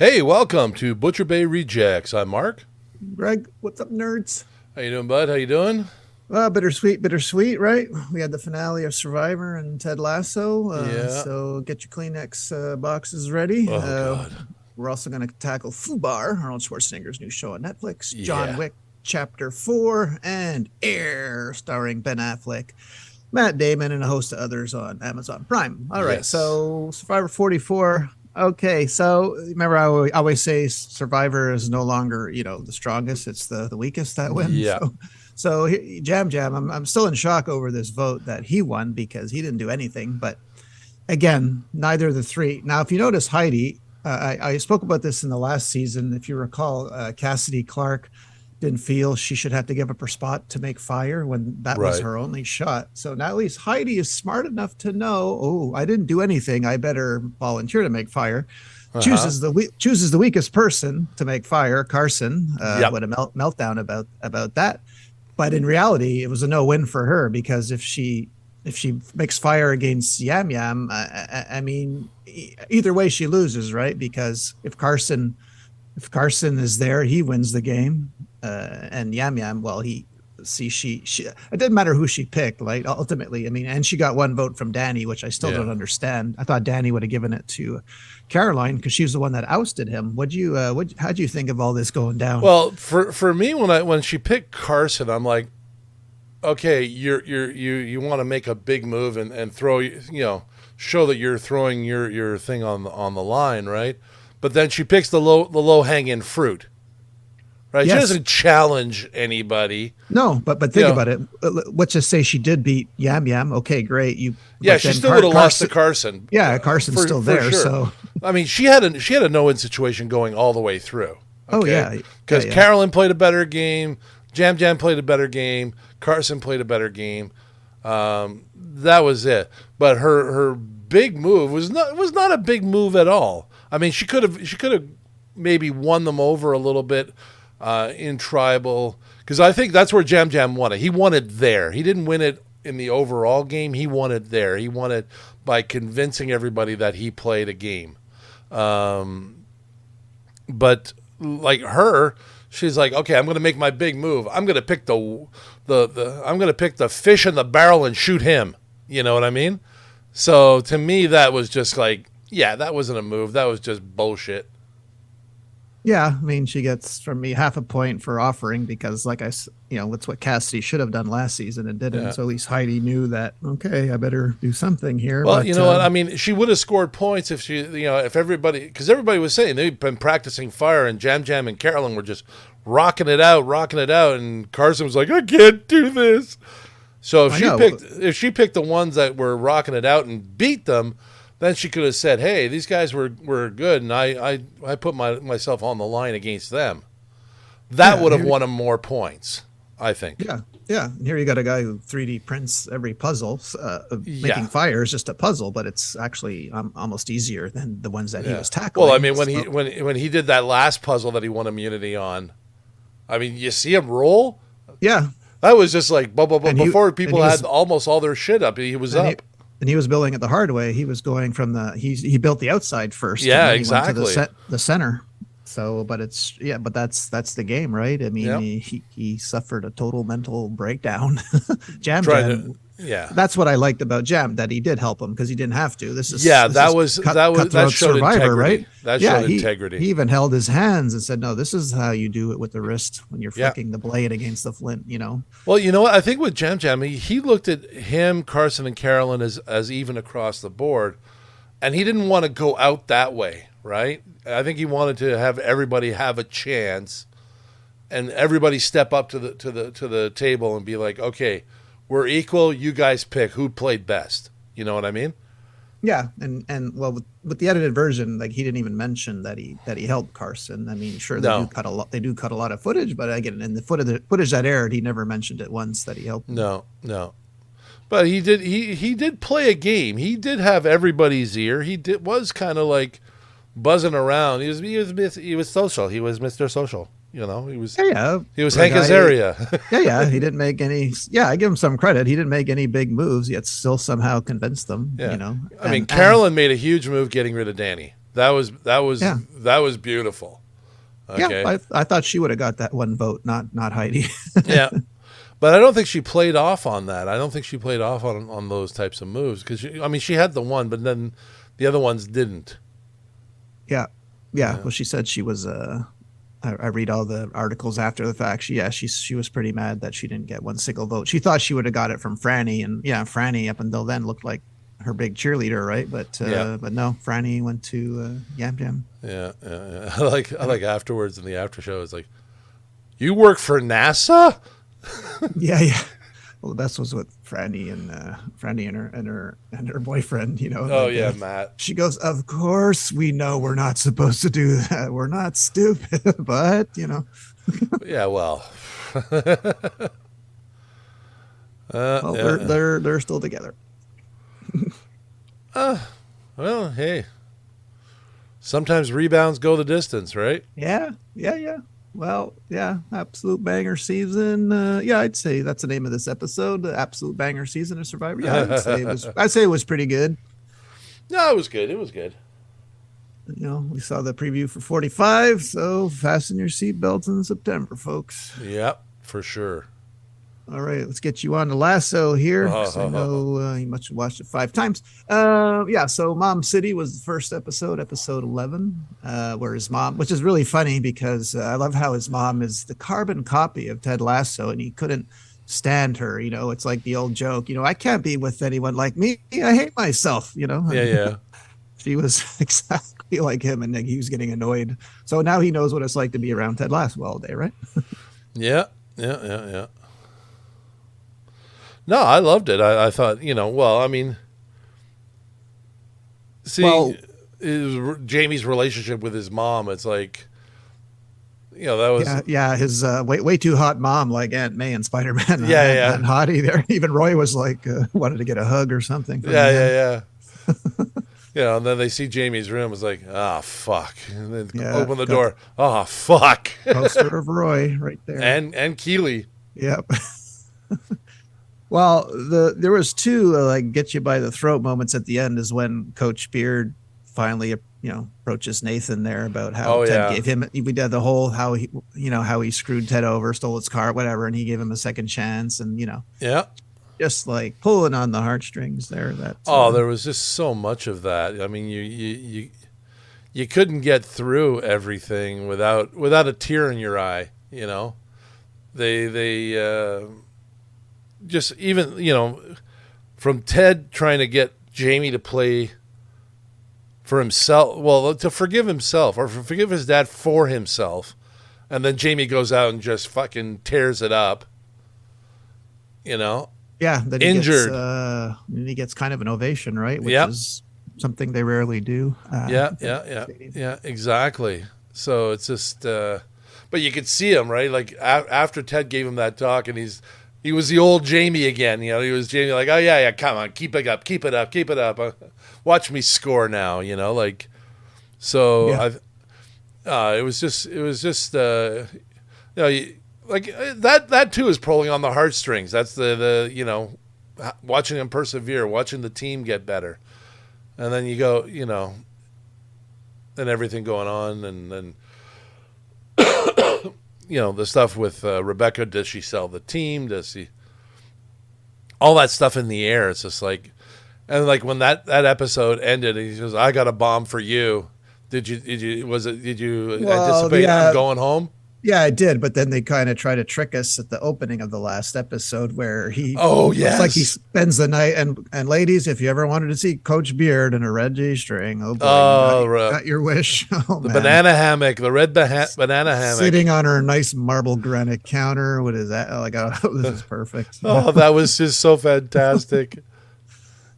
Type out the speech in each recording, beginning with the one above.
Hey, welcome to Butcher Bay Rejects. I'm Mark. Greg, what's up, nerds? How you doing, bud? How you doing? Bittersweet, right? We had the finale of Survivor and Ted Lasso. Yeah. So get your Kleenex boxes ready. Oh God. We're also going to tackle Fubar, Arnold Schwarzenegger's new show on Netflix, John Yeah. Wick Chapter 4, and Air, starring Ben Affleck, Matt Damon, and a host of others on Amazon Prime. All right, Yes. so Survivor 44. Okay, so remember I always say Survivor is no longer, the strongest. It's the weakest that wins. Yeah. So Jam Jam, I'm still in shock over this vote that he won because he didn't do anything. But again, neither of the three. Now, if you notice, Heidi, I spoke about this in the last season. If you recall, Cassidy Clark didn't feel she should have to give up her spot to make fire when that was Right. her only shot. So now at least Heidi is smart enough to know, oh, I didn't do anything. I better volunteer to make fire. Chooses the weakest person to make fire, Carson. Yep. What a meltdown about that. But in reality, it was a no-win for her because if she makes fire against Yam Yam, I mean, either way she loses, right? Because if Carson is there, he wins the game, and Yam Yam, well, she it didn't matter who she picked, like ultimately. I mean, and she got one vote from Danny, which I still don't understand. I thought Danny would have given it to Caroline because she was the one that ousted him. How'd you think of all this going down? Well, for me, when she picked Carson, I'm like, okay, you want to make a big move and throw, show that you're throwing your thing on the line, right? But then she picks the low hanging fruit. Right, Yes. She doesn't challenge anybody. No, but think about it. Let's just say she did beat Yam Yam. Okay, great. Yeah, she still would have lost to Carson. Yeah, Carson's still there. Sure. So I mean, she had a no-win situation going all the way through. Oh yeah, because Carolyn played a better game, Jam Jam played a better game, Carson played a better game. That was it. But her big move was not a big move at all. I mean, she could have maybe won them over a little bit. In tribal, because I think that's where Jam Jam won it. He won it there. He didn't win it in the overall game. He won it there. He won it by convincing everybody that he played a game. But like her, she's like, okay, I'm going to make my big move. I'm going to pick I'm going to pick the fish in the barrel and shoot him. You know what I mean? So to me, that was just like, yeah, that wasn't a move. That was just bullshit. yeah. I mean, she gets from me half a point for offering because, like that's what Cassidy should have done last season and didn't. Yeah. So at least Heidi knew that. Okay, I better do something here. Well, but, you know what? I mean, she would have scored points if if everybody, because everybody was saying they'd been practicing fire, and Jam Jam and Carolyn were just rocking it out, and Carson was like, I can't do this. So if she picked the ones that were rocking it out and beat them, then she could have said, hey, these guys were good, and I put myself on the line against them. That would have won them more points, I think. Yeah. And here you got a guy who 3D prints every puzzle. Making fire is just a puzzle, but it's actually almost easier than the ones that he was tackling. Well, I mean, when he did that last puzzle that he won immunity on, I mean, you see him roll. Yeah, that was just like before people he had almost all their shit up. He was up. And he was building it the hard way. He was going from he built the outside first. Yeah, and then exactly. He went to the center. So, but that's the game, right? I mean, he suffered a total mental breakdown. Jam. That's what I liked about Jam, that he did help him because he didn't have to. That showed Survivor, integrity, right? That showed integrity. He even held his hands and said, "No, this is how you do it with the wrist when you're flicking the blade against the flint." Well, you know what? I think with Jam Jam, he looked at him, Carson, and Carolyn as even across the board, and he didn't want to go out that way, right? I think he wanted to have everybody have a chance, and everybody step up to the table and be like, okay, we're equal. You guys pick who played best. You know what I mean? Yeah, and well, with the edited version, like he didn't even mention that he helped Carson. I mean, sure, they do cut a lot of footage, but again, in the footage that aired, he never mentioned it once that he helped him. No. But he did play a game. He did have everybody's ear. Was kind of like buzzing around. He was social. He was Mr. Social. He was he was Hank Azaria. He didn't make any. Yeah, I give him some credit. He didn't make any big moves, yet still somehow convinced them. I mean, Carolyn made a huge move getting rid of Danny. Yeah. that was beautiful. Okay. Yeah, I thought she would have got that one vote, not Heidi. Yeah. But I don't think she played off on that. I don't think she played off on those types of moves because I mean she had the one, but then the other ones didn't. Yeah, yeah. Yeah. Well, she said she was. I read all the articles after the fact. She was pretty mad that she didn't get one single vote. She thought she would have got it from Franny, and yeah, Franny up until then looked like her big cheerleader, right? Yeah. But no, Franny went to Yam Jam. Yeah. I like afterwards in the after show. It's like, you work for NASA? Yeah, yeah. Well, the best was with Franny and her boyfriend. You know. Oh Like, yeah, Matt. she goes, "Of course, we know we're not supposed to do that. We're not stupid, but you know." Yeah, well. Well, Yeah. they're still together. Well, hey. Sometimes rebounds go the distance, right? Yeah, yeah, yeah. Well, yeah, absolute banger season. Yeah, I'd say that's the name of this episode. The absolute banger season of Survivor. Yeah, I'd say it was pretty good. No, it was good. It was good. You know, we saw the preview for 45, so fasten your seatbelts in September, folks. Yep, for sure. All right, let's get you on the lasso here. 'Cause I know you must have watched it 5 times. Yeah, so Mom City was the first episode 11, where his mom, which is really funny because I love how his mom is the carbon copy of Ted Lasso, and he couldn't stand her. You know, it's like the old joke. You know, I can't be with anyone like me. I hate myself. You know. Yeah. She was exactly like him, and he was getting annoyed. So now he knows what it's like to be around Ted Lasso all day, right? Yeah. No, I loved it. I thought, well, I mean, see, Well, Jamie's relationship with his mom, it's like, that was, yeah. His way too hot mom, like Aunt May and Spider Man. Yeah. And Hottie there. Even Roy was like wanted to get a hug or something. Yeah. And then they see Jamie's room. It's like, fuck. And then open the door. Fuck. Poster of Roy right there. And Keeley. Yep. Well, there was two like get you by the throat moments at the end is when Coach Beard finally approaches Nathan there about how Ted gave him. We did the whole how he screwed Ted over, stole his car, whatever, and he gave him a second chance, and just like pulling on the heartstrings there. There was just so much of that. I mean, you couldn't get through everything without a tear in your eye. They just even from Ted trying to get Jamie to play for himself, well, to forgive himself or forgive his dad for himself, and then Jamie goes out and just fucking tears it up. Yeah, that injured. He gets kind of an ovation, right? Which is something they rarely do. Yeah, exactly. So it's just, but you could see him, right? Like after Ted gave him that talk, and he was the old Jamie again. He was Jamie, like, oh yeah, come on, keep it up. Watch me score now. Like, so it was just, like that too is pulling on the heartstrings. That's the watching him persevere, watching the team get better, and then you go, and everything going on, and then the stuff with Rebecca. Does she sell the team? Does she? All that stuff in the air. It's just like, and like when that episode ended, and he goes, "I got a bomb for you." Did you anticipate him going home? Yeah, I did, but then they kind of try to trick us at the opening of the last episode where he yes, like he spends the night and ladies, if you ever wanted to see Coach Beard in a red G-string, boy, got your wish. The banana hammock, the red banana hammock, sitting on her nice marble granite counter. What is that? This is perfect. That was just so fantastic.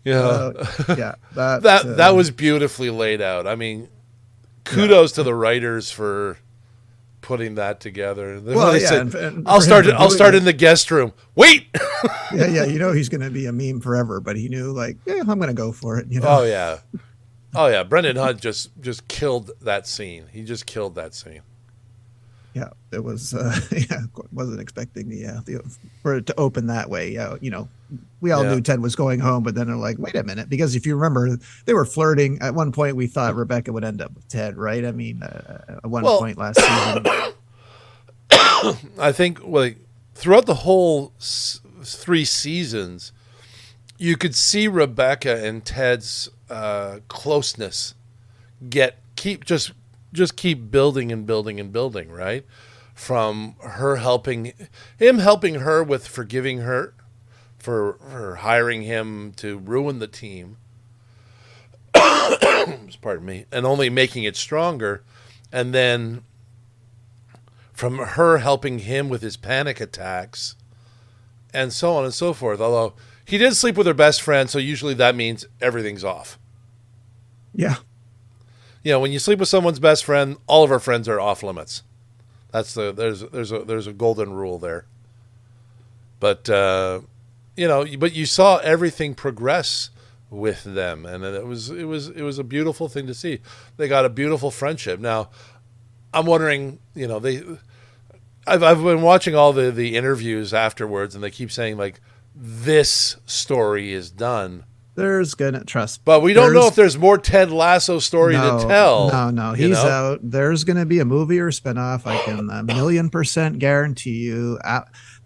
That was beautifully laid out. I mean, kudos to the writers for putting that together. I'll start in the guest room. Wait. yeah, he's going to be a meme forever, but he knew, like, I'm going to go for it. Oh yeah. Brendan Hunt just killed that scene. He just killed that scene. Yeah, it was. Yeah, wasn't expecting for it to open that way. Yeah, we all Yeah. knew Ted was going home, but then they're like, wait a minute, because if you remember, they were flirting at one point. We thought Rebecca would end up with Ted, right? I mean, at one Well, point last season. I think like throughout the whole 3 seasons, you could see Rebecca and Ted's closeness just keep building and building and building, right? From him helping her with forgiving her for hiring him to ruin the team, pardon me, and only making it stronger, and then from her helping him with his panic attacks, and so on and so forth. Although he did sleep with her best friend, so usually that means everything's off. Yeah, When you sleep with someone's best friend, all of our friends are off limits. There's a golden rule there. But but you saw everything progress with them, and it was a beautiful thing to see. They got a beautiful friendship. Now, I'm wondering, I've been watching all the interviews afterwards, and they keep saying like this story is done. there's gonna trust, But we don't know if there's more Ted Lasso story to tell. no. He's out. There's gonna be a movie or spinoff. I can 1,000,000% guarantee you.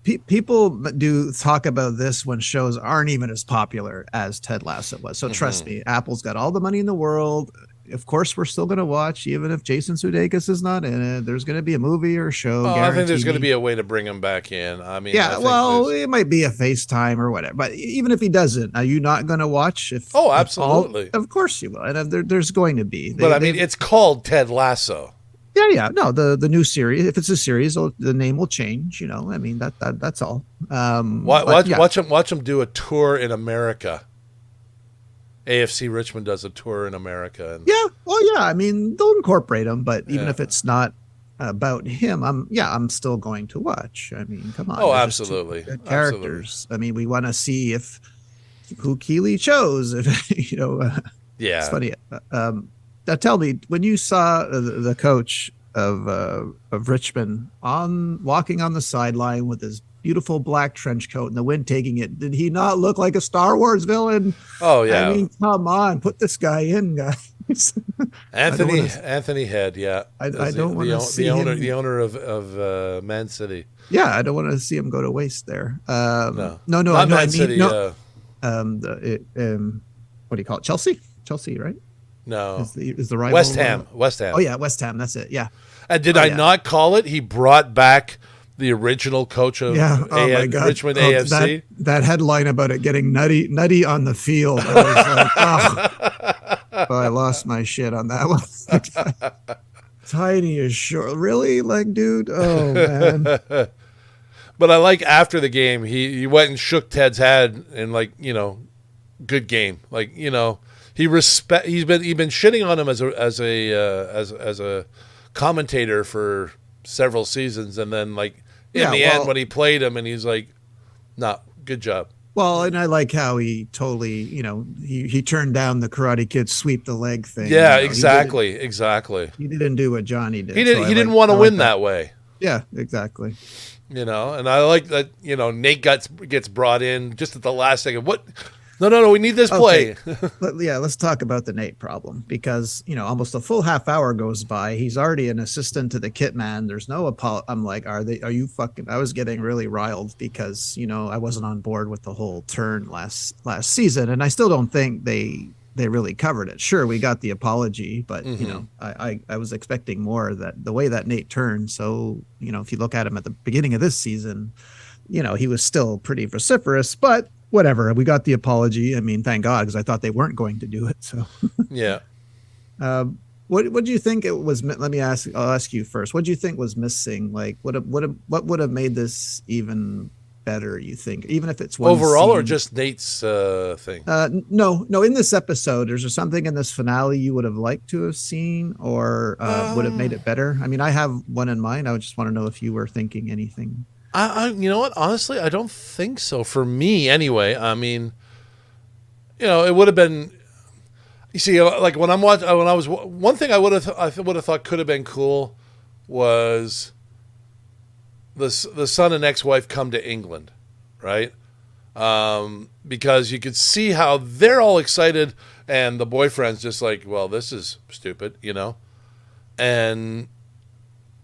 People do talk about this when shows aren't even as popular as Ted Lasso was. So trust me, Apple's got all the money in the world. Of course, we're still going to watch, even if Jason Sudeikis is not in it. There's going to be a movie or a show. Oh, I think there's going to be a way to bring him back in. I mean, yeah, it might be a FaceTime or whatever. But even if he doesn't, are you not going to watch? Oh, absolutely. Of course you will. And there's going to be. But I mean, it's called Ted Lasso. Yeah. No, the new series. If it's a series, the name will change. I mean that's all. Watch him do a tour in America. AFC Richmond does a tour in America. And yeah, well, yeah. I mean, they'll incorporate him, but even if it's not about him, I'm still going to watch. I mean, come on. Oh, absolutely. Good characters. Absolutely. I mean, we want to see who Keeley chose. If yeah, it's funny. Now, tell me, when you saw the coach of Richmond walking on the sideline with his beautiful black trench coat and the wind taking it, did he not look like a Star Wars villain? Oh yeah. I mean, come on, put this guy in, guys. Anthony Head, yeah. I don't want to see him. The owner of Man City. Yeah, I don't want to see him go to waste there. No, not Man City. what do you call it? Chelsea, right? No, is the rival West Ham. Oh yeah, West Ham. That's it. Yeah. And did I not call it? He brought back the original coach of my God. Richmond AFC. That headline about it getting nutty on the field. I was like, I lost my shit on that one. Tiny is short. Really? Like, dude? Oh, man. But I like after the game, he went and shook Ted's hand and good game. Like, he's been shitting on him as a commentator for several seasons, and then in the end when he played him, and he's like, "Nah, good job." Well, and I like how he totally, he turned down the Karate Kid sweep the leg thing. Yeah, exactly. He didn't do what Johnny did. He didn't want to win that way. Yeah, exactly. And I like that. Nate gets brought in just at the last second. What? No, we need this play. Let's talk about the Nate problem, because, almost a full half hour goes by. He's already an assistant to the kit man. There's no apology. I'm like, are you fucking, I was getting really riled because, I wasn't on board with the whole turn last season. And I still don't think they really covered it. Sure, we got the apology, but, I was expecting more, that the way that Nate turned. So, if you look at him at the beginning of this season, he was still pretty vociferous, but whatever. We got the apology. I mean, thank God, because I thought they weren't going to do it. So, yeah. What do you think it was? I'll ask you first. What do you think was missing? Like, what would have made this even better? You think, even if it's one overall, scene? or just Nate's thing? No. In this episode, is there something in this finale you would have liked to have seen, or would have made it better? I mean, I have one in mind. I just want to know if you were thinking anything. You know what? Honestly, I don't think so. For me, anyway. I mean, it would have been. You see, like one thing I would have thought could have been cool was the son and ex-wife come to England, right? Because you could see how they're all excited, and the boyfriend's just like, well, this is stupid, you know? And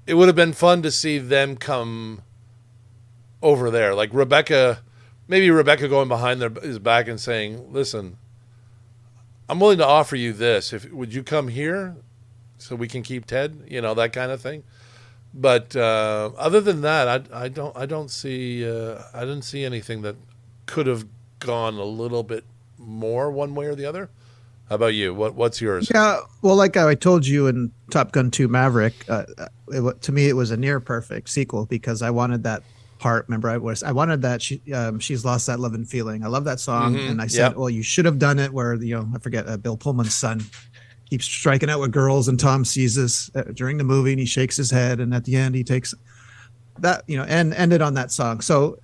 it would have been fun to see them come over there. Like maybe Rebecca going behind his back and saying, listen, I'm willing to offer you this. Would you come here so we can keep Ted? You know, that kind of thing. But other than that, I didn't see anything that could have gone a little bit more one way or the other. How about you? What's yours? Yeah, well, like I told you in Top Gun 2 Maverick, to me it was a near perfect sequel because I wanted that part. Remember, I wanted that she's lost that love and feeling. I love that song, and I said, well, you should have done it where I forget Bill Pullman's son keeps striking out with girls, and Tom sees this during the movie, and he shakes his head, and at the end he takes that, and ended on that song. So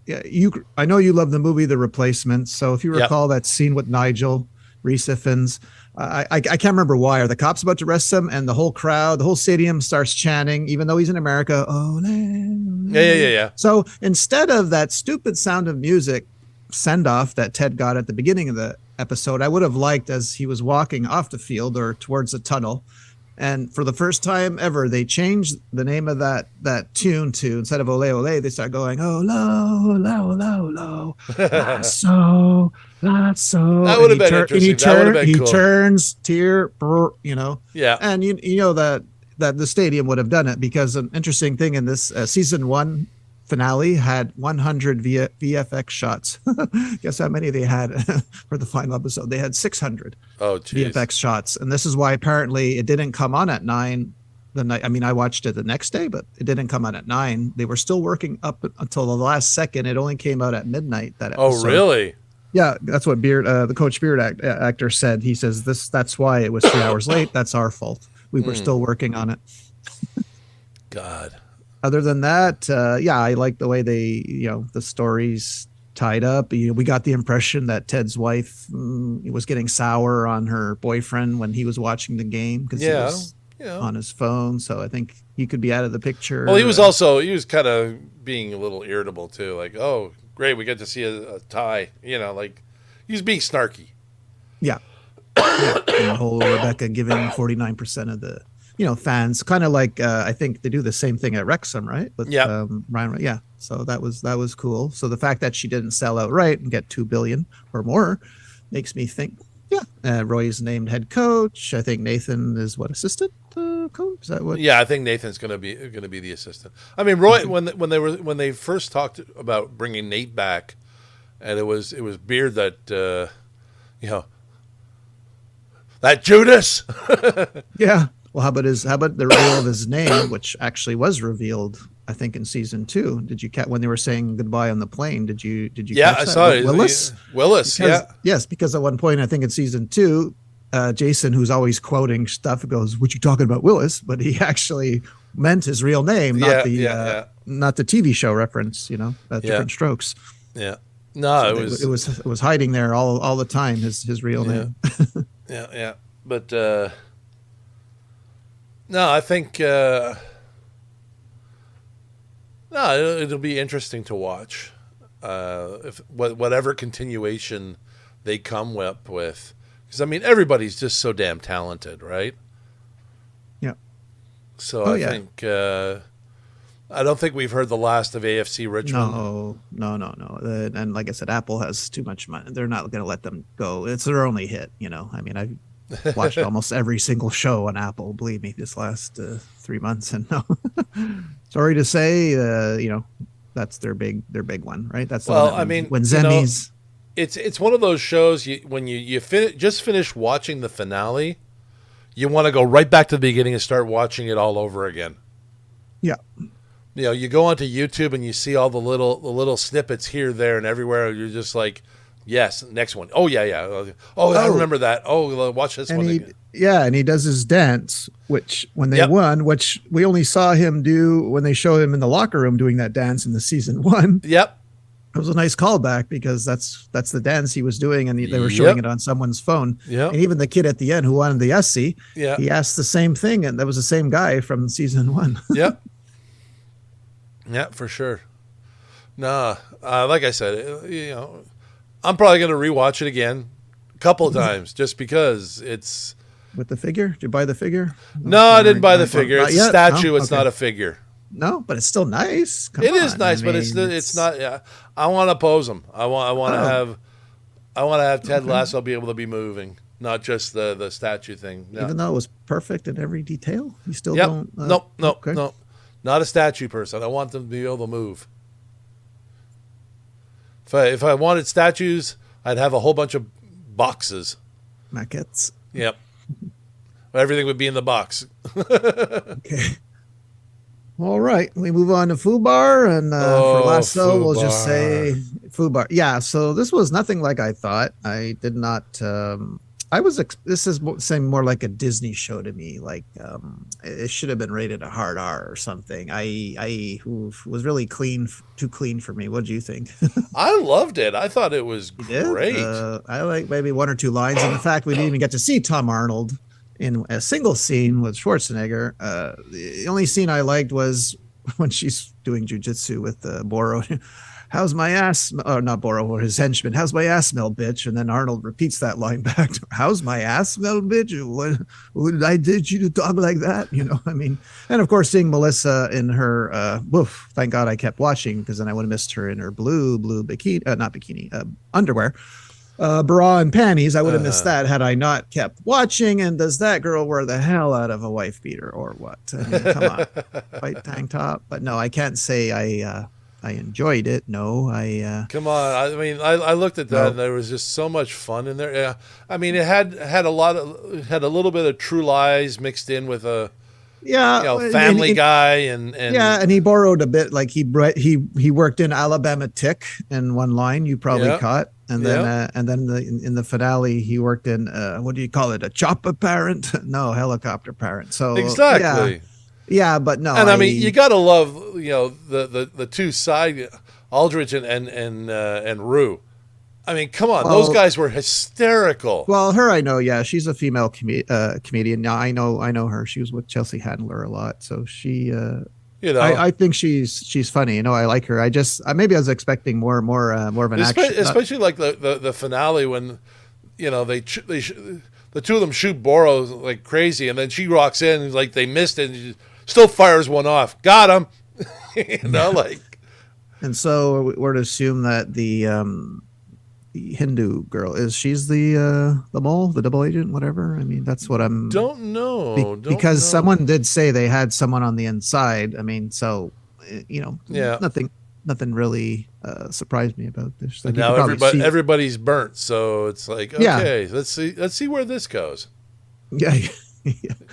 I know you love the movie The Replacement. So if you recall that scene with Nigel Reese Ifans, I can't remember why. Are the cops about to arrest him? And the whole crowd, the whole stadium starts chanting, even though he's in America. Ole, ole. Yeah. So instead of that stupid Sound of Music send off that Ted got at the beginning of the episode, I would have liked as he was walking off the field or towards the tunnel. And for the first time ever, they changed the name of that tune to, instead of Ole Ole, they start going, oh, lo, lo, lo, lo, lasso, lasso. That would have been interesting. That would have been cool. He turns, tear, Yeah. And you know that the stadium would have done it, because an interesting thing in this season 1 finale had 100 VFX shots. Guess how many they had for the final episode? They had 600 VFX shots. And this is why apparently it didn't come on at 9 the night. I mean, I watched it the next day, but it didn't come on at 9. They were still working up until the last second. It only came out at midnight, that episode. Oh, really? Yeah, that's what Beard, the Coach Beard actor said. He says that's why it was 3 hours late. That's our fault. We were still working on it. God. Other than that, I like the way they, the stories tied up. We got the impression that Ted's wife was getting sour on her boyfriend when he was watching the game because he was on his phone. So I think he could be out of the picture. Well, he was kind of being a little irritable too. Like, oh, great, we get to see a tie. Like he's being snarky. Yeah. And the whole Rebecca giving 49% of the fans, kind of like I think they do the same thing at Wrexham, right? With Ryan. Yeah. So that was cool. So the fact that she didn't sell outright and get $2 billion or more makes me think, Roy's named head coach. I think Nathan is assistant coach. Is that what? Yeah, I think Nathan's gonna be the assistant. I mean, Roy when they first talked about bringing Nate back, and it was Beard that that Judas. Yeah. Well, how about the reveal of his name, which actually was revealed, I think, in season 2? Did you catch when they were saying goodbye on the plane? Did you? Yeah, I saw it. Willis. Yes, because at one point, I think in season 2, Jason, who's always quoting stuff, goes, "What you talking about, Willis?" But he actually meant his real name, not the TV show reference. Different Strokes. Yeah. No, so it was hiding there all the time. His real name. Yeah. But. No, I think it'll be interesting to watch if whatever continuation they come up with, because I mean everybody's just so damn talented, right? Yeah. So I think I don't think we've heard the last of AFC Richmond. No. And like I said, Apple has too much money. They're not going to let them go. It's their only hit. I mean, I've watched almost every single show on Apple, believe me, this last 3 months, and no, sorry to say, that's their big one, right? That's the one when Zemmy's. It's one of those shows when you just finish watching the finale, you want to go right back to the beginning and start watching it all over again. Yeah. You go onto YouTube and you see all the little snippets here, there, and everywhere. You're just like, yes, next one. Oh, yeah. Oh, I remember that. Oh, watch this one again. Yeah, and he does his dance, which when they won, which we only saw him do when they showed him in the locker room doing that dance in the season 1. Yep. It was a nice callback because that's the dance he was doing, and they were showing it on someone's phone. Yeah. And even the kid at the end who wanted the Essie, he asked the same thing, and that was the same guy from season 1. Yep. Yeah, for sure. Nah, like I said, I'm probably going to rewatch it again a couple of times just because it's. With the figure? Did you buy the figure? No, I didn't buy the figure. Not It's a yet? statue. No? It's Okay. not a figure. No, but it's still nice. Come It is on. I nice, but mean, it's not. Yeah, I want to pose him. Oh, I want to have Ted okay. Lasso be able to be moving, not just the statue thing. No. Even though it was perfect in every detail, you still Yep. don't. Nope. Nope. Okay. Nope. Not a statue person. I want them to be able to move. If I wanted statues, I'd have a whole bunch of boxes. Maquettes. Yep. Everything would be in the box. Okay. All right. We move on to Fubar. And for Oh, Lasso, we'll just Fubar. say Fubar. Yeah. So this was nothing like I thought. I did not. I was. This is saying more like a Disney show to me. Like it should have been rated a hard R or something. I was really clean, too clean for me. What do you think? I loved it. I thought it was You did? great. I like maybe one or two lines. And the fact we didn't even get to see Tom Arnold in a single scene with Schwarzenegger. The only scene I liked was when she's doing jujitsu with Boro. How's my ass? Or not Boro, or his henchman. How's my ass smell, bitch? And then Arnold repeats that line back. How's my ass smell, bitch? What did I did you to talk like that? I mean, and of course, seeing Melissa in her, thank God I kept watching because then I would have missed her in her blue bikini, not bikini, underwear, bra and panties. I would have missed that had I not kept watching. And does that girl wear the hell out of a wife beater or what? I mean, come on, white tank top. But no, I can't say I enjoyed it. No, Come on. I mean, I looked at that no. and there was just so much fun in there. Yeah. I mean, it had a little bit of True Lies mixed in with a Yeah, Family Guy and yeah, and he borrowed a bit. Like he worked in Alabama Tick in one line. You probably yeah, caught, and then yeah, in the finale he worked in what do you call it? A chopper parent? No, helicopter parent. So yeah, exactly. yeah, but no, And I mean, you gotta love the two side Aldrich and Rue. I mean, come on, those well, guys were hysterical. well, her I know. Yeah, she's a female comedian. Yeah, I know her. She was with Chelsea Handler a lot, so she. You know, I think she's funny. I like her. Maybe I was expecting more of an action. especially like the finale when the two of them shoot Boro like crazy, and then she rocks in and like they missed it, and she still fires one off. Got him. Like And so we're to assume that the Hindu girl she's the mole, the double agent, whatever. I mean, that's what I'm don't know, don't because know. someone did say they had someone on the inside. I mean, so Yeah, nothing really surprised me about this. and Like you could now probably see, everybody's burnt, so it's like yeah, okay, let's see where this goes. yeah,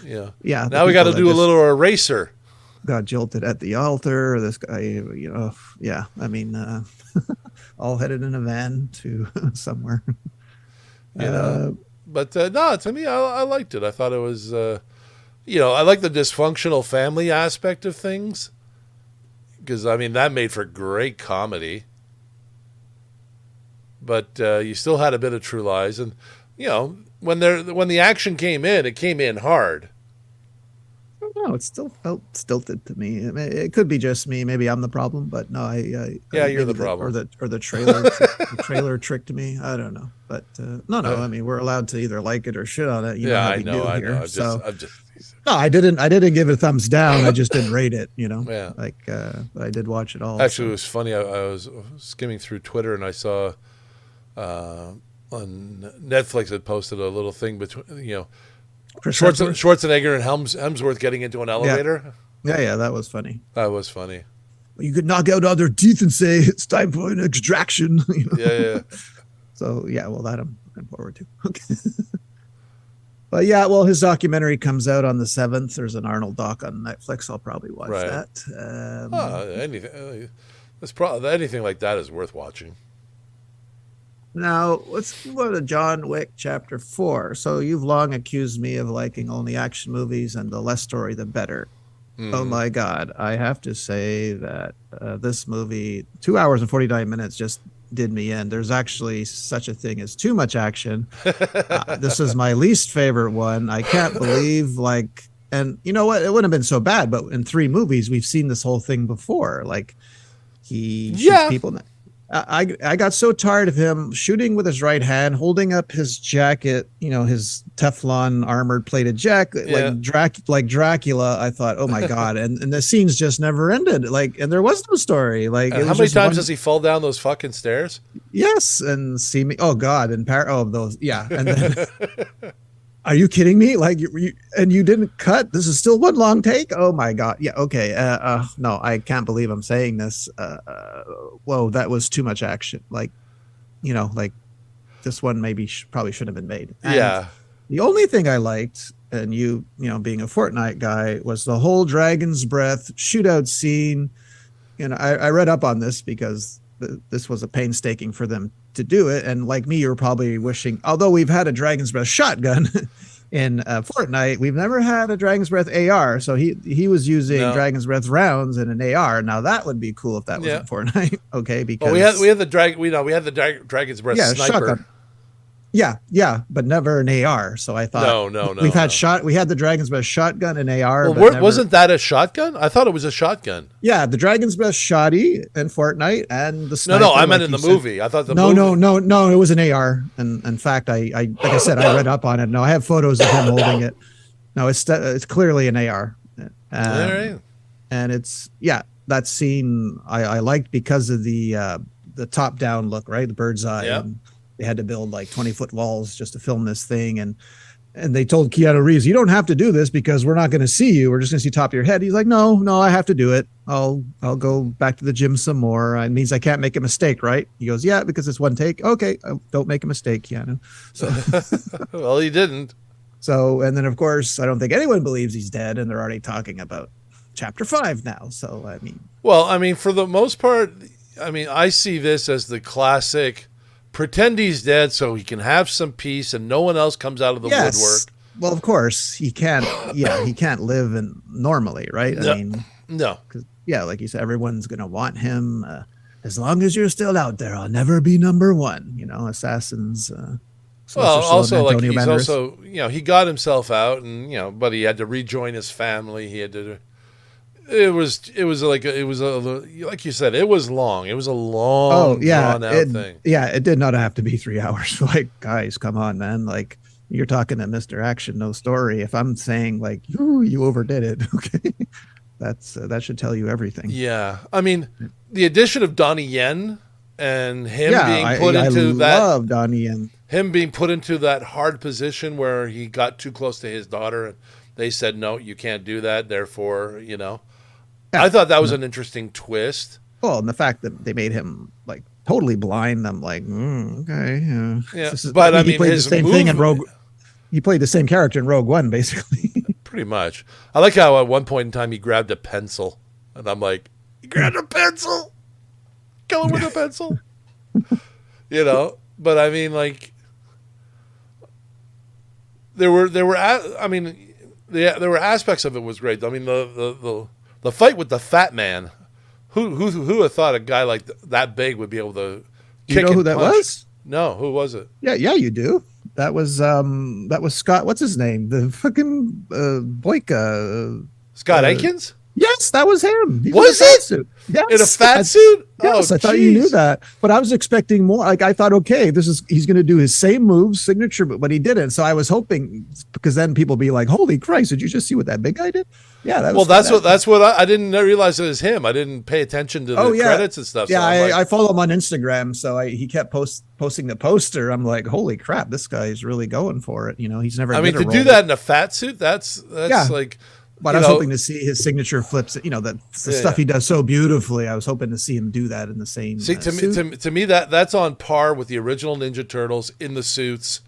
Yeah. yeah. The Now we got people to that do a just little eraser. got jilted at the altar. This guy, yeah. I mean, all headed in a van to somewhere. Yeah. Uh, But no, to me, I liked it. I thought it was, I like the dysfunctional family aspect of things because I mean that made for great comedy. But you still had a bit of True Lies, and when the action came in, it came in hard. I don't know. It still felt stilted to me. I mean, it could be just me. Maybe I'm the problem, but no, Yeah, you're maybe the problem. the trailer tricked me. I don't know, but no. Uh, I mean, we're allowed to either like it or shit on it. You know yeah, how I we know, do I know. here. So I'm just, no, I didn't give it a thumbs down. I just didn't rate it. yeah. Like but I did watch it all. Actually, it So. was funny. I was skimming through Twitter and I saw on Netflix had posted a little thing between Chris Hemsworth? Schwarzenegger and Hemsworth getting into an elevator. Yeah, that was funny. That was funny. You could knock out all their teeth and say it's time for an extraction. Yeah, yeah. So yeah, well, that I'm looking forward to. Okay. But yeah, well, his documentary comes out on the 7th. There's an Arnold doc on Netflix. I'll probably watch Right. that. Anything. That's probably anything like that is worth watching. Now let's go to John Wick Chapter 4. So you've long accused me of liking only action movies, and the less story, the better. Oh Mm. my God. I have to say that this movie, 2 hours and 49 minutes, just did me in. There's actually such a thing as too much action. This is my least favorite one. I can't believe, and you know what? It wouldn't have been so bad, but in 3 movies, we've seen this whole thing before. Like, He shoots Yeah. people. I got so tired of him shooting with his right hand, holding up his jacket, his Teflon armored plated jacket, Yeah. like Dracula. I thought, oh my god, and the scenes just never ended. Like, and there was no story. Like, And it how was many just times one. does he fall down those fucking stairs? Yes, and see me. Oh god, and those. Yeah, and then are you kidding me? Like and you didn't cut. This is still one long take. Oh my god. Yeah. Okay. No, I can't believe I'm saying this. Whoa, that was too much action. Like, like this one maybe probably shouldn't have been made. And Yeah. the only thing I liked, and being a Fortnite guy, was the whole Dragon's Breath shootout scene. I read up on this because this was a painstaking for them to do it. And like me, you were probably wishing, although we've had a Dragon's Breath shotgun in Fortnite, we've never had a Dragon's Breath AR. So he was using No. Dragon's Breath rounds in an AR. Now that would be cool if that was Yeah. in Fortnite. Okay, because Well, we had the Dragon's Breath sniper. shotgun. Yeah, but never an AR. So I thought No. we had the Dragon's Breath shotgun and AR. Well, but never, wasn't that a shotgun? I thought it was a shotgun. yeah, the Dragon's Breath shotty in Fortnite and the sniper. No, I meant like in the you said. movie. I thought the No, movie. no, it was an AR. And in fact, I like I said, I read up on it. No, I have photos of him holding it. No, it's clearly an AR. All right. And that scene I liked because of the top down look, right? The bird's eye. Yep. And they had to build like 20-foot walls just to film this thing. And they told Keanu Reeves, you don't have to do this because we're not going to see you. We're just going to see top of your head. He's like, no, I have to do it. I'll go back to the gym some more. It means I can't make a mistake, right? He goes, yeah, because it's one take. Okay, don't make a mistake, Keanu. So, Well, he didn't. and then of course, I don't think anyone believes he's dead, and they're already talking about chapter 5 now. So, I mean. Well, I mean, for the most part, I see this as the classic pretend he's dead so he can have some peace and no one else comes out of the woodwork. Well, of course, he can't. Yeah, he can't live normally, right? No. I mean, No. because like you said, everyone's gonna want him. As long as you're still out there, I'll never be number one. Assassins. Well, also like Antonio he's Banderas. also he got himself out and but he had to rejoin his family. He had to. It was like you said, it was long. It was a long drawn out thing. Yeah, it did not have to be 3 hours. Like, guys, come on, man. Like, you're talking to Mr. Action, no story. If I'm saying like, you overdid it, okay, that should tell you everything. Yeah, I mean, the addition of Donnie Yen and him love Donnie Yen. Him being put into that hard position where he got too close to his daughter, and they said, "No, you can't do that." Therefore, Yeah. I thought that was an interesting twist. Well, and the fact that they made him like totally blind, I'm like, okay, yeah. But he played the same thing in Rogue. He played the same character in Rogue One, basically. Pretty much. I like how at one point in time he grabbed a pencil, and I'm like, "He grabbed a pencil, kill him with a pencil," But I mean, like, there were aspects of it was great. I mean, the fight with the fat man. Who had thought a guy like that big would be able to kick You know who and that punch? was? No, who was it? Yeah, you do. That was Scott. What's his name? The fucking Boyka. Scott Akins? Yes, that was him. He Was in a it? fat suit. Yes. In a fat suit? Yes, Oh, I thought you knew geez. that, but I was expecting more. Like, I thought, okay, he's going to do his same moves, signature, but he didn't. So I was hoping, because then people be like, "Holy Christ, did you just see what that big guy did?" Yeah, that was. Well, that's what I didn't realize it was him. I didn't pay attention to the credits and stuff. Yeah, so I'm like, I follow him on Instagram, so he kept posting the poster. I'm like, holy crap, this guy's really going for it. He's never. I mean, did a to do role. that in a fat suit, that's like. But I was hoping to see his signature flips. The stuff he does so beautifully. I was hoping to see him do that in the same. See, to me, that's on par with the original Ninja Turtles in the suits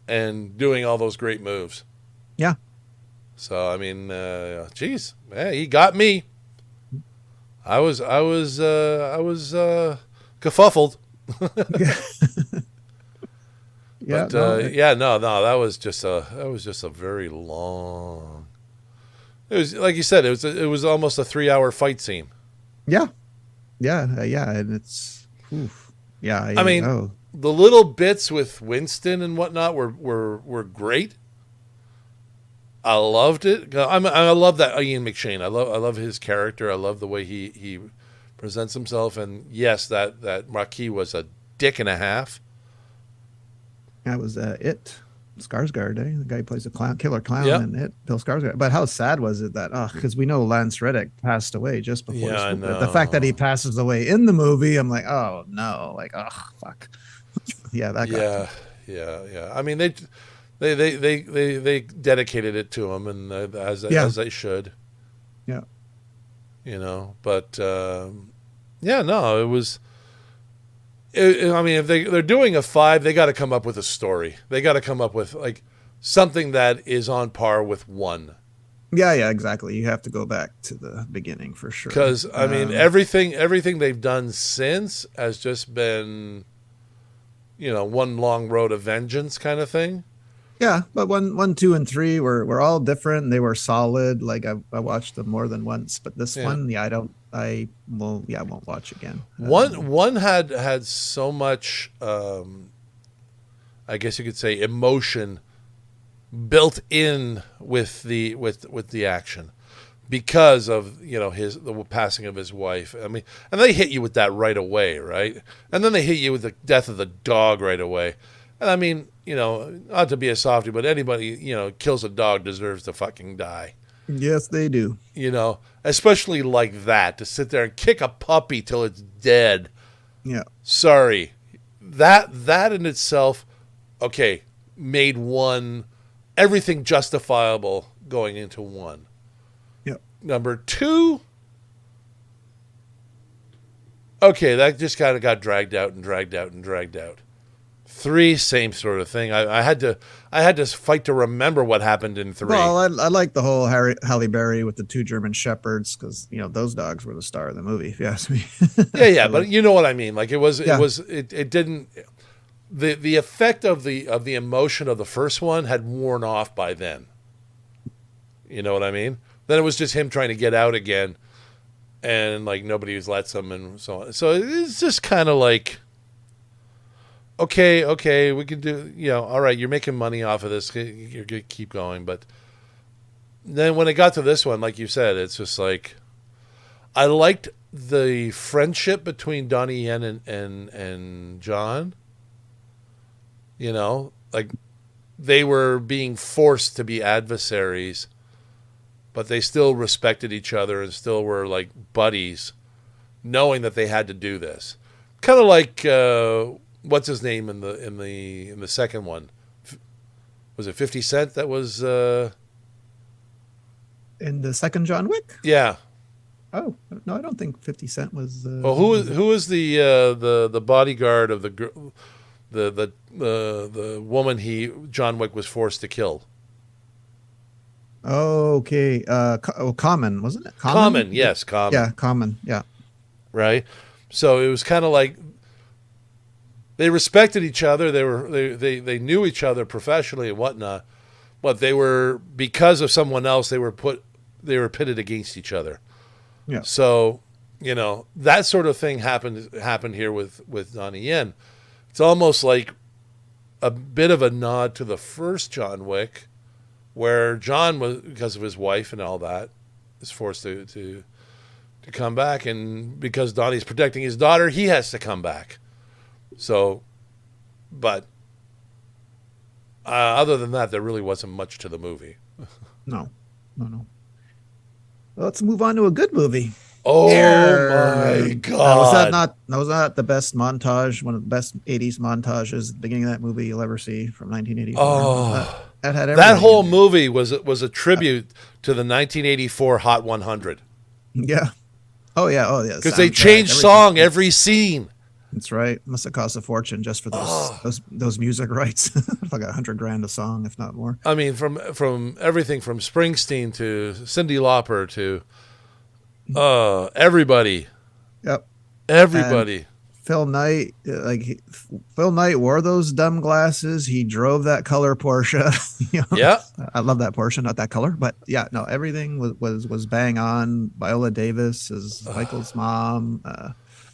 and doing all those great moves. Yeah. So I mean, geez, man, he got me. I was kerfuffled. Yeah. But no, that was just a very long. It was like you said, it was almost a 3-hour fight scene. Yeah, and it's. Oof. Yeah. I mean, the little bits with Winston and whatnot were great. I loved it. I love that Ian McShane. I love his character. I love the way he presents himself, and yes, that Marquis was a dick and a half. That was it. Skarsgård, eh? The guy who plays a clown, killer clown Yep. in it, Bill Skarsgård. But how sad was it that, because we know Lance Reddick passed away just before Yeah, I the fact that he know. passes away in the movie, I'm like, oh no, like, oh fuck. Yeah, that got to me. Yeah, yeah. I mean, they dedicated it to him, and Yeah, as they should, yeah. But yeah, no, it was. I mean, if they're doing a 5, they got to come up with a story. They got to come up with like something that is on par with 1. Yeah, yeah, exactly. You have to go back to the beginning for sure. Because I mean, everything they've done since has just been, one long road of vengeance kind of thing. Yeah, but one, two, and three were all different. They were solid. Like I watched them more than once, but this Yeah. one, yeah, I won't watch again. One had so much, I guess you could say, emotion built in with the action because of the passing of his wife. I mean, and they hit you with that right away, right? And then they hit you with the death of the dog right away. And I mean, not to be a softie, but anybody kills a dog deserves to fucking die. Yes, they do. Especially like that, to sit there and kick a puppy till it's dead. Yeah, Sorry, that in itself, okay, made 1 everything justifiable going into 1. yeah. Number 2, okay, that just kind of got dragged out and dragged out and dragged out. 3, same sort of thing. I had to fight to remember what happened in 3. Well, I like the whole Halle Berry with the 2 German shepherds because those dogs were the star of the movie. If you ask me. Yeah, but you know what I mean. Like Yeah. it didn't. The effect of the emotion of the first one had worn off by then. You know what I mean? Then it was just him trying to get out again, and like nobody lets him, and so on. So it's just kind of like, okay, we can do. All right, you're making money off of this. You're gonna keep going, but then when it got to this one, like you said, it's just like I liked the friendship between Donnie Yen and John. Like they were being forced to be adversaries, but they still respected each other and still were like buddies, knowing that they had to do this. Kind of like what's his name in the second one? Was it 50 Cent that was? In the second John Wick. Yeah. Oh no, I don't think 50 Cent was. Well, who is the bodyguard of the girl? The woman John Wick was forced to kill. Oh, okay. Common, wasn't it? Common, yes, Common. Yeah, Common. Yeah. Right. So it was kind of like they respected each other. They knew each other professionally and whatnot, but they were, because of someone else, they were pitted against each other. Yeah. So that sort of thing happened here with Donnie Yen. It's almost like a bit of a nod to the first John Wick, where John was, because of his wife and all that, is forced to come back, and because Donnie's protecting his daughter, he has to come back. So, but other than that, there really wasn't much to the movie. No. No. Well, let's move on to a good movie. Oh my God! Was that the best montage? One of the best '80s montages at the beginning of that movie you'll ever see from 1984. Oh, that had everything. That whole movie was a tribute to the 1984 Hot 100. Yeah. Oh yeah. Because they changed song every scene. That's right. Must have cost a fortune just for those music rights. Like $100,000 a song, if not more. I mean, from everything from Springsteen to Cyndi Lauper to everybody. Yep. Everybody. And Phil Knight, Phil Knight wore those dumb glasses. He drove that color Porsche. Yeah. I love that Porsche, not that color, but yeah, no, everything was bang on. Viola Davis is Michael's mom.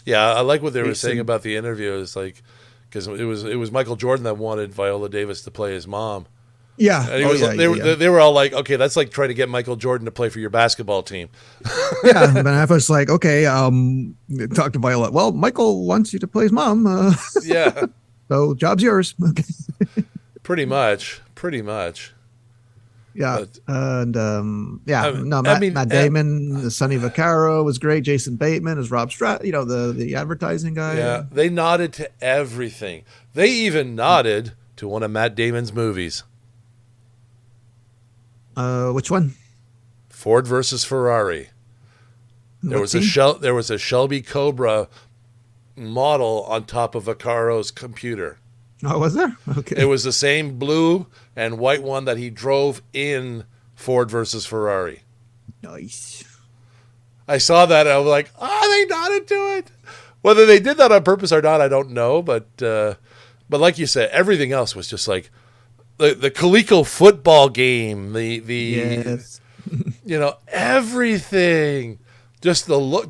Yeah, I like what they were saying about the interview. It's like, because it was Michael Jordan that wanted Viola Davis to play his mom, Yeah. And he Oh was, yeah. Yeah. they were all like, okay, that's like trying to get Michael Jordan to play for your basketball team. Yeah. Ben Affleck's like, okay, talk to Violet. Well, Michael wants you to play his mom. Yeah, So job's yours. Okay. pretty much. Yeah. But And yeah, no, I Matt mean, Matt Damon, Sonny Vaccaro was great. Jason Bateman is Rob Strat, the advertising guy. yeah, they nodded to everything. They even nodded to one of Matt Damon's movies, Which one? Ford versus Ferrari. What team? There was a Shelby Cobra model on top of Vaccaro's computer. Oh, was there? It Okay. was the same blue and white one that he drove in Ford versus Ferrari. Nice. I saw that and I was like, they nodded to it. Whether they did that on purpose or not, I don't know. But like you said, everything else was just like the Coleco football game, the Yes. everything. Just the look.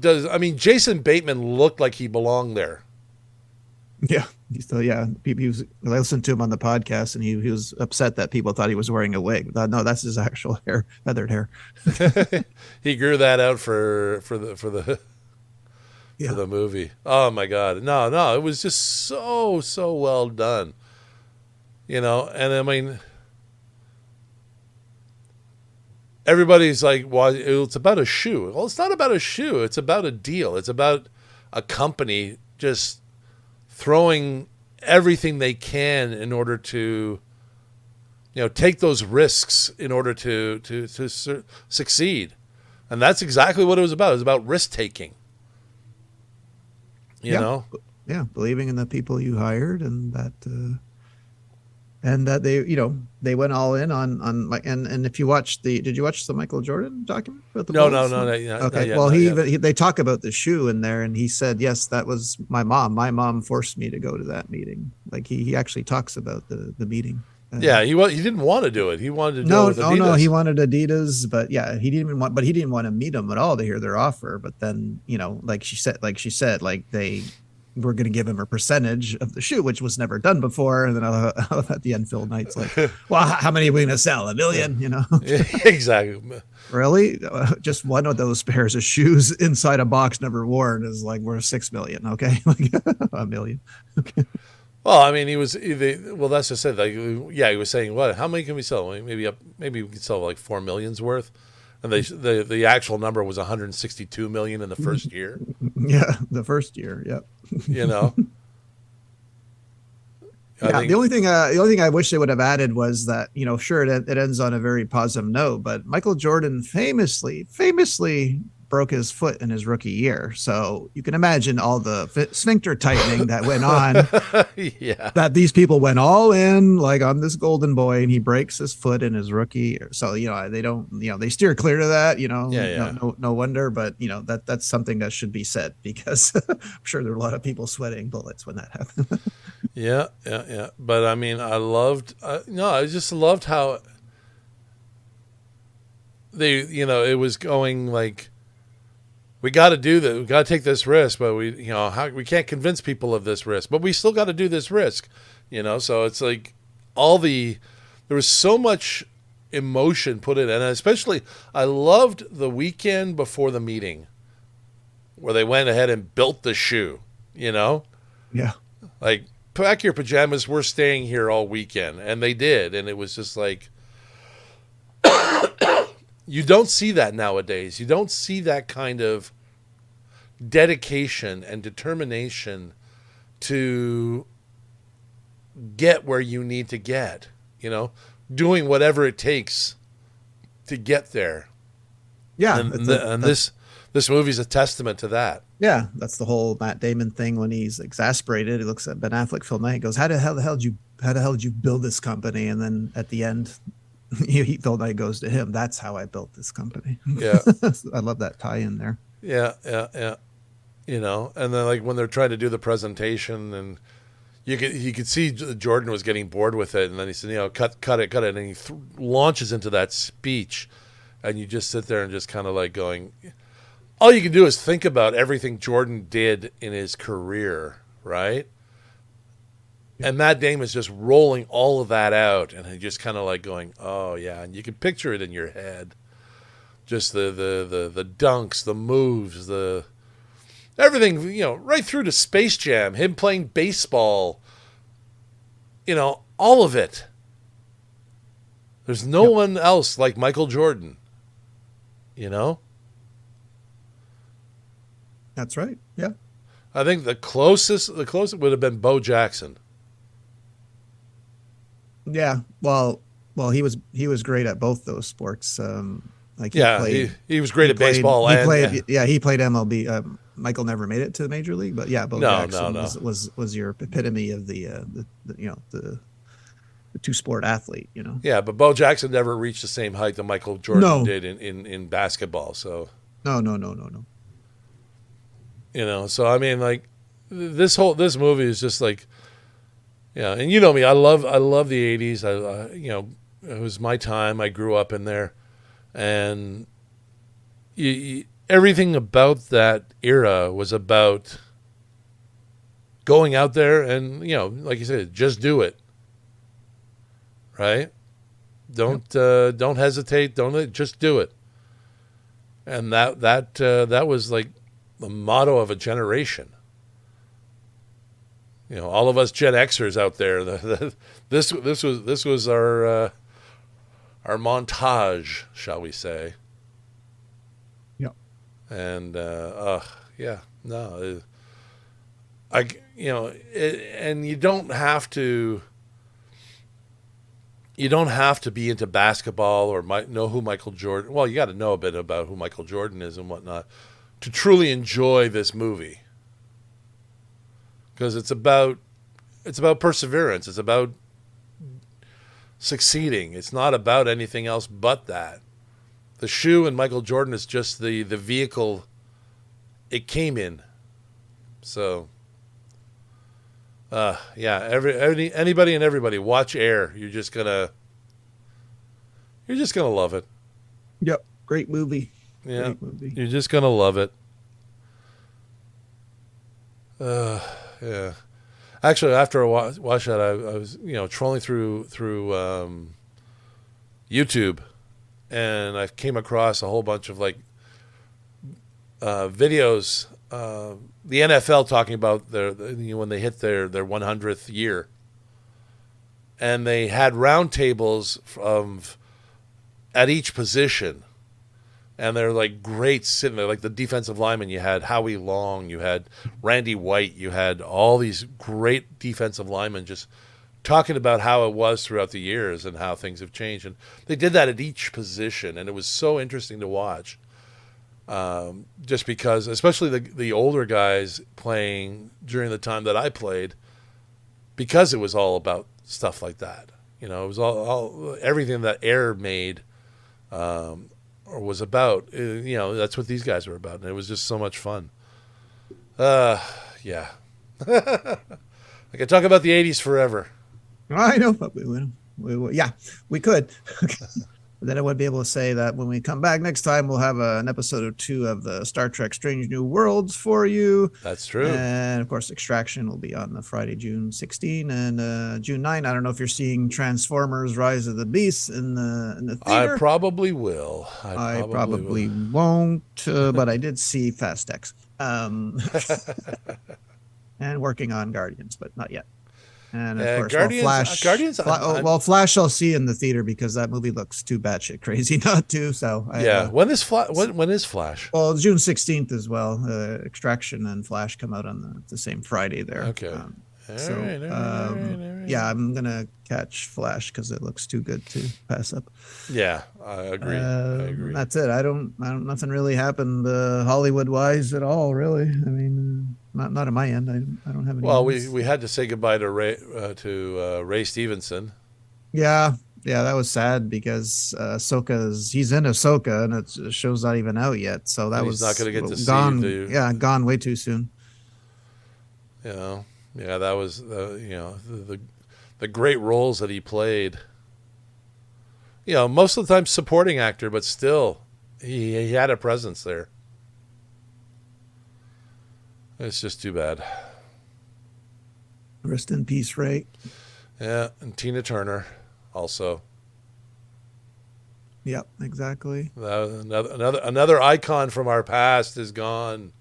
Jason Bateman looked like he belonged there. Yeah. Yeah. I listened to him on the podcast, and he was upset that people thought he was wearing a wig. No, that's his actual hair, feathered hair. He grew that out for Yeah. the movie. Oh my God. No, it was just so well done. And I mean everybody's like, well, it's about a shoe. Well, it's not about a shoe. It's about a deal. It's about a company just throwing everything they can in order to, take those risks in order to succeed. And that's exactly what it was about. It was about risk taking. You Yeah. know? Yeah. Believing in the people you hired, and that they went all in on like, and if you did you watch the Michael Jordan document about the No, no, Bulls? no, not Okay. yet, Well, not yet. they talk about the shoe in there, and he said, yes, that was my mom. My mom forced me to go to that meeting. Like he actually talks about the meeting. Yeah, he didn't want to do it. He wanted to do it No, with no, no. He Adidas. wanted Adidas, but yeah, he didn't want to meet them at all to hear their offer. But then, like she said, like they were going to give him a percentage of the shoe, which was never done before. And then at the end, Phil Knight's like, well, how many are we going to sell? A million, Exactly. Really? Just one of those pairs of shoes inside a box never worn is like worth 6 million. Okay. Like a million. Okay. Well, I mean, well, that's just it. Like, yeah, he was saying, what? How many can we sell? Maybe we can sell like 4 million's worth, and the actual number was 162 million in the first year. Yeah, the first year. Yep. You know, I Yeah, think, the only thing I wish they would have added was that, sure, it ends on a very positive note, but Michael Jordan famously broke his foot in his rookie year. So you can imagine all the sphincter tightening that went on, yeah, that these people went all in like on this golden boy, and he breaks his foot in his rookie year. So, they don't, they steer clear to that, yeah. no wonder, but that's something that should be said, because I'm sure there were a lot of people sweating bullets when that happened. Yeah. But I mean, I just loved how it was going like, we got to do that. We got to take this risk, but we can't convince people of this risk, but we still got to do this risk, So it's like there was so much emotion put in, and especially I loved the weekend before the meeting where they went ahead and built the shoe, Yeah. like, pack your pajamas. We're staying here all weekend, and they did, and it was just like, you don't see that nowadays. You don't see that kind of dedication and determination to get where you need to get, doing whatever it takes to get there. Yeah. And this movie's a testament to that. Yeah, that's the whole Matt Damon thing. When he's exasperated, he looks at Ben Affleck, Phil Knight, goes, how the hell did you build this company? And then at the end, Phil Knight goes to him, that's how I built this company. Yeah. I love that tie in there. Yeah. And then like when they're trying to do the presentation, and you could see Jordan was getting bored with it, and then he said, cut it, and he launches into that speech, and you just sit there and just kind of like going, all you can do is think about everything Jordan did in his career, right? And Matt Damon's just rolling all of that out, and he just kind of like going, "Oh yeah," and you can picture it in your head, just the dunks, the moves, the everything, right through to Space Jam, him playing baseball, all of it. There's no one else like Michael Jordan, you know. That's right. Yeah. I think the closest would have been Bo Jackson. Yeah. Well, he was great at both those sports. Like he was great at baseball. He played MLB. Michael never made it to the major league, but yeah, Bo Jackson was your epitome of the two sport athlete. Yeah, but Bo Jackson never reached the same height that Michael Jordan did in basketball. So no. So I mean, like this movie is just like, and you know me, I love the '80s. It was my time. I grew up in there, and everything about that era was about going out there and like you said, just do it. Right? Don't hesitate. Just do it. And that was like the motto of a generation. All of us Gen Xers out there. This was our montage, shall we say? Yeah. And and you don't have to. You don't have to be into basketball or know who Michael Jordan. Well, you got to know a bit about who Michael Jordan is and whatnot to truly enjoy this movie. Because it's about perseverance. It's about succeeding. It's not about anything else but that. The shoe and Michael Jordan is just the vehicle it came in. So, anybody and everybody watch Air. You're just gonna love it. Yep, great movie. Yeah, great movie. You're just gonna love it. Yeah. Actually, after I watched that, I was trolling through YouTube, and I came across a whole bunch of like videos. The NFL talking about when they hit their 100th year, and they had roundtables at each position, and they're like great sitting there, like the defensive lineman. You had Howie Long, you had Randy White, you had all these great defensive linemen just talking about how it was throughout the years and how things have changed. And they did that at each position, and it was so interesting to watch. Just because, especially the older guys playing during the time that I played, because it was all about stuff like that. It was all everything that Air made, or was about. That's what these guys were about, and it was just so much fun. Yeah. I could talk about the '80s forever. I know, but we could. Then I would be able to say that when we come back next time, we'll have an episode or two of the Star Trek Strange New Worlds for you. That's true. And of course, Extraction will be on the Friday, June 16 and June 9. I don't know if you're seeing Transformers Rise of the Beasts in the theater. I probably will. I probably won't, but I did see Fast X. And working on Guardians, but not yet. And of course, Guardians. Flash I'll see in the theater because that movie looks too batshit crazy not to. So when is Flash? Well, June 16th as well. Extraction and Flash come out on the same Friday there. Okay. All right. Yeah, I'm gonna catch Flash because it looks too good to pass up. Yeah, I agree. That's it. I don't. Nothing really happened Hollywood wise at all. Really. I mean, not on my end. I don't have any. Well, we had to say goodbye to Ray Stevenson. Yeah, that was sad because he's in Ahsoka and the show's not even out yet. So he's not going to get to gone. see Gone way too soon. Yeah, that was the great roles that he played. Most of the time supporting actor, but still he had a presence there. It's just too bad. Rest in peace, Ray. Yeah, and Tina Turner also. Yep, exactly. Another icon from our past is gone.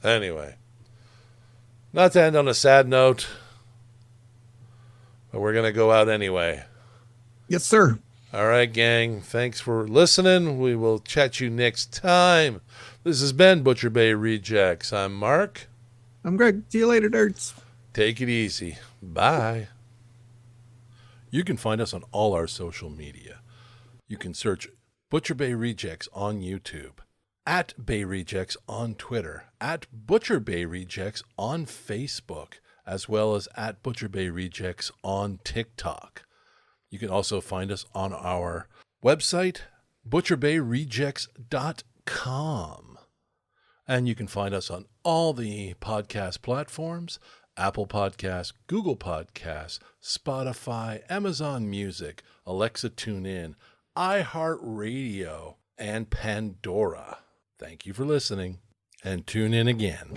Anyway, not to end on a sad note, but we're going to go out anyway. Yes, sir. All right, gang. Thanks for listening. We will chat you next time. This has been Butcher Bay Rejects. I'm Mark. I'm Greg. See you later, nerds. Take it easy. Bye. You can find us on all our social media. You can search Butcher Bay Rejects on YouTube, at Bay Rejects on Twitter, at Butcher Bay Rejects on Facebook, as well as at Butcher Bay Rejects on TikTok. You can also find us on our website, butcherbayrejects.com. And you can find us on all the podcast platforms: Apple Podcasts, Google Podcasts, Spotify, Amazon Music, Alexa TuneIn, iHeartRadio, and Pandora. Thank you for listening, and tune in again.